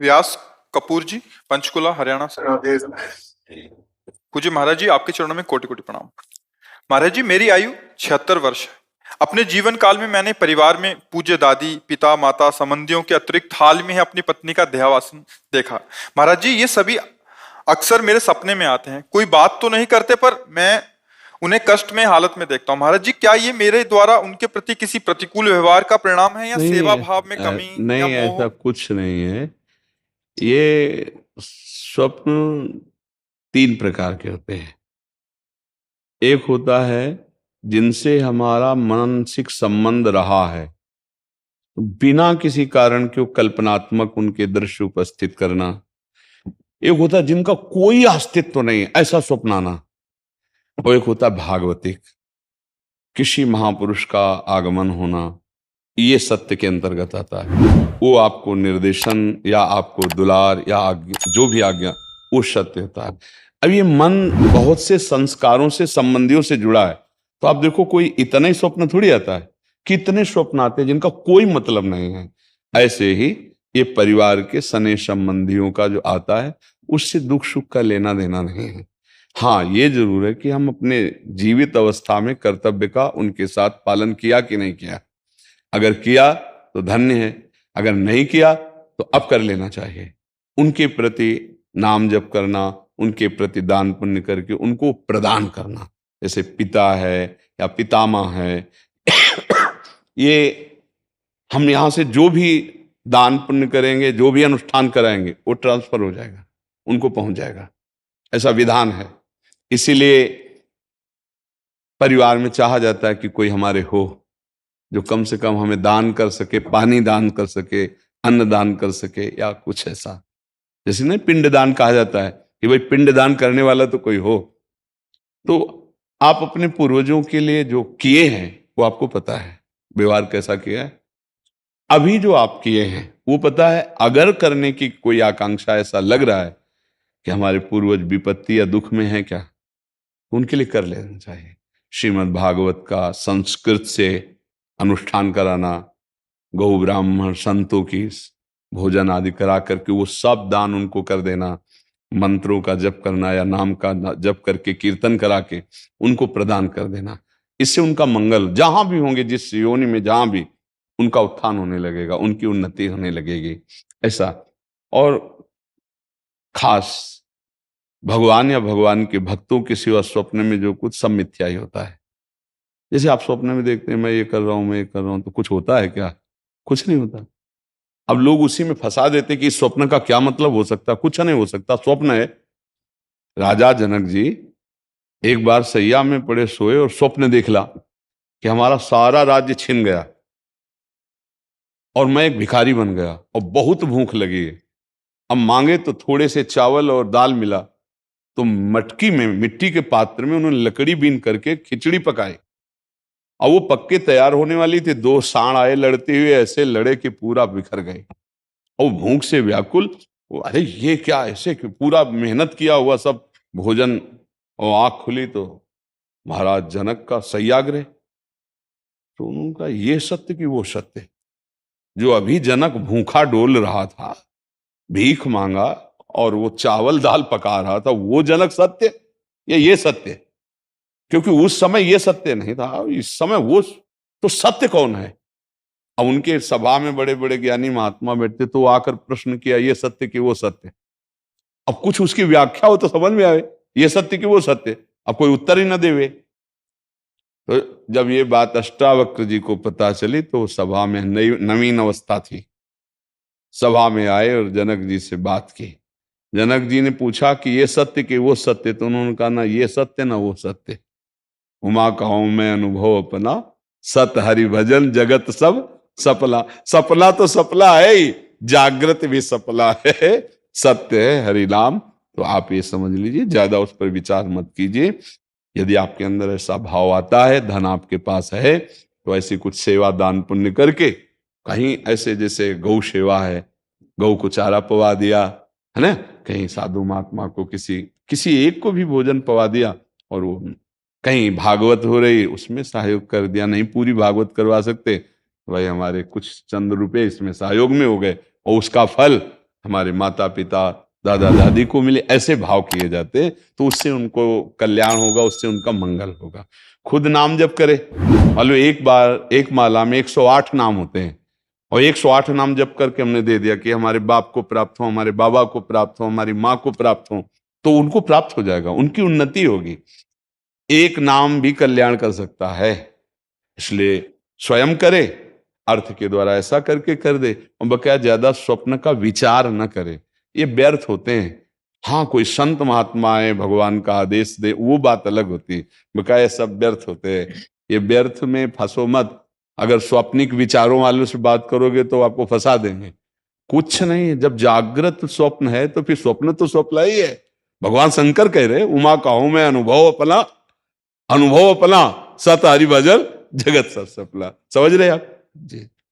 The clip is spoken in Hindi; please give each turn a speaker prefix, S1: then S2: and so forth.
S1: व्यास कपूर जी, पंचकुला, हरियाणा से। पूज्य महाराज जी, आपके चरणों में कोटि कोटि प्रणाम। महाराज जी, मेरी आयु 76 वर्ष है। अपने जीवन काल में मैंने परिवार में पूज्य दादी, पिता, माता, संबंधियों के अतिरिक्त हाल में ही अपनी पत्नी का देहावसान देखा। महाराज जी, ये सभी अक्सर मेरे सपने में आते हैं। कोई बात तो नहीं करते, पर मैं उन्हें कष्ट में हालत में देखता हूँ। महाराज जी, क्या ये मेरे द्वारा उनके प्रति किसी प्रतिकूल व्यवहार का परिणाम है, या सेवा
S2: नहीं,
S1: भाव में कमी, या
S2: नहीं,
S1: मोह?
S2: ऐसा कुछ नहीं है। ये स्वप्न तीन प्रकार के होते हैं। एक होता है जिनसे हमारा मानसिक संबंध रहा है, बिना किसी कारण के कल्पनात्मक उनके दृश्य उपस्थित करना। एक होता है जिनका कोई अस्तित्व नहीं, ऐसा स्वप्न आना। और एक होता है भागवतिक, किसी महापुरुष का आगमन होना। ये सत्य के अंतर्गत आता है। वो आपको निर्देशन या आपको दुलार या जो भी आज्ञा, वो सत्य होता है। अब ये मन बहुत से संस्कारों से, संबंधियों से जुड़ा है। तो आप देखो, कोई इतना ही स्वप्न थोड़ी आता है, कितने स्वप्न आते हैं जिनका कोई मतलब नहीं है। ऐसे ही ये परिवार के सने संबंधियों का जो आता है, उससे दुख सुख का लेना देना नहीं है। हाँ, ये जरूर है कि हम अपने जीवित अवस्था में कर्तव्य का उनके साथ पालन किया कि नहीं किया। अगर किया तो धन्य है, अगर नहीं किया तो अब कर लेना चाहिए। उनके प्रति नाम जप करना, उनके प्रति दान पुण्य करके उनको प्रदान करना। जैसे पिता है या पितामह है, ये हम यहां से जो भी दान पुण्य करेंगे, जो भी अनुष्ठान कराएंगे, वो ट्रांसफर हो जाएगा, उनको पहुंच जाएगा। ऐसा विधान है। इसीलिए परिवार में चाहा जाता है कि कोई हमारे हो जो कम से कम हमें दान कर सके, पानी दान कर सके, अन्न दान कर सके, या कुछ ऐसा। जैसे नहीं, पिंड दान कहा जाता है कि भाई पिंड दान करने वाला तो कोई हो। तो आप अपने पूर्वजों के लिए जो किए हैं वो आपको पता है, व्यवहार कैसा किया है। अभी जो आप किए हैं वो पता है। अगर करने की कोई आकांक्षा, ऐसा लग रहा है कि हमारे पूर्वज विपत्ति या दुख में है क्या, तो उनके लिए कर लेना चाहिए। श्रीमद् भागवत का संस्कृत से अनुष्ठान कराना, गौ ब्राह्मण संतों की भोजन आदि करा करके वो सब दान उनको कर देना, मंत्रों का जप करना या नाम का जप करके कीर्तन करा के उनको प्रदान कर देना। इससे उनका मंगल, जहां भी होंगे, जिस योनि में जहां भी, उनका उत्थान होने लगेगा, उनकी उन्नति होने लगेगी। ऐसा। और खास भगवान या भगवान के भक्तों के सिवा स्वप्न में जो कुछ, सब मिथ्या ही होता है। जैसे आप स्वप्न में देखते हैं मैं ये कर रहा हूं, मैं ये कर रहा हूं, तो कुछ होता है क्या? कुछ नहीं होता। अब लोग उसी में फंसा देते कि इस स्वप्न का क्या मतलब हो सकता। कुछ नहीं हो सकता, स्वप्न है। राजा जनक जी एक बार सैया में पड़े सोए और स्वप्न देख ला कि हमारा सारा राज्य छिन गया और मैं एक भिखारी बन गया और बहुत भूख लगी है। अब मांगे तो थोड़े से चावल और दाल मिला, तो मटकी में, मिट्टी के पात्र में उन्होंने लकड़ी बीन करके खिचड़ी पकाई। और वो पक्के तैयार होने वाली थी, दो सांड आए लड़ते हुए, ऐसे लड़े कि पूरा बिखर गए। और भूख से व्याकुल, अरे ये क्या, ऐसे पूरा मेहनत किया हुआ सब भोजन, और आंख खुली तो महाराज जनक का सत्याग्रह। तो उनका ये सत्य कि वो सत्य, जो अभी जनक भूखा डोल रहा था, भीख मांगा और वो चावल दाल पका रहा था, वो जनक सत्य या ये सत्य? क्योंकि उस समय ये सत्य नहीं था, इस समय वो। तो सत्य कौन है? अब उनके सभा में बड़े बड़े ज्ञानी महात्मा बैठते, तो आकर प्रश्न किया, ये सत्य कि वो सत्य? अब कुछ उसकी व्याख्या हो तो समझ में आवे, ये सत्य कि वो सत्य। अब कोई उत्तर ही ना देवे। तो जब ये बात अष्टावक्र जी को पता चली, तो सभा में नवीन अवस्था थी। सभा में आए और जनक जी से बात की। जनक जी ने पूछा कि ये सत्य कि वो सत्य? तो उन्होंने कहा, ना ये सत्य ना वो सत्य। उमा कहूं मैं अनुभव अपना, सत हरि भजन जगत सब सपला। सपना तो सपला है ही, जागृत भी सपला है, सत्य है हरि नाम। तो आप ये समझ लीजिए, ज्यादा उस पर विचार मत कीजिए। यदि आपके अंदर ऐसा भाव आता है, धन आपके पास है, तो ऐसी कुछ सेवा दान पुण्य करके, कहीं ऐसे जैसे गौ सेवा है, गौ को चारा पवा दिया, है ना, कहीं साधु महात्मा को किसी किसी एक को भी भोजन पवा दिया, और वो कहीं भागवत हो रही उसमें सहयोग कर दिया। नहीं पूरी भागवत करवा सकते, भाई हमारे कुछ चंद रुपए इसमें सहयोग में हो गए, और उसका फल हमारे माता पिता दादा दादी को मिले, ऐसे भाव किए जाते हैं, तो उससे उनको कल्याण होगा, उससे उनका मंगल होगा। खुद नाम जप करे, मान लो एक बार एक माला में 108 नाम होते हैं, और 108 नाम जप करके हमने दे दिया कि हमारे बाप को प्राप्त हो, हमारे बाबा को प्राप्त हो, हमारी माँ को प्राप्त हो, तो उनको प्राप्त हो जाएगा, उनकी उन्नति होगी। एक नाम भी कल्याण कर सकता है, इसलिए स्वयं करे, अर्थ के द्वारा ऐसा करके कर दे, और बकाया ज्यादा स्वप्न का विचार न करे, ये व्यर्थ होते हैं। हाँ, कोई संत महात्मा है, भगवान का आदेश दे, वो बात अलग होती है, बकाया सब व्यर्थ होते हैं। ये व्यर्थ में फंसो मत। अगर स्वप्निक विचारों वालों से बात करोगे तो आपको फंसा देंगे। कुछ नहीं है, जब जागृत स्वप्न है तो फिर स्वप्न तो स्वप्न ही है। भगवान शंकर कह रहे, उमा कहूं मैं अनुभव अपना सत हरि भजन जगत सब सफला। समझ रहे आप जी?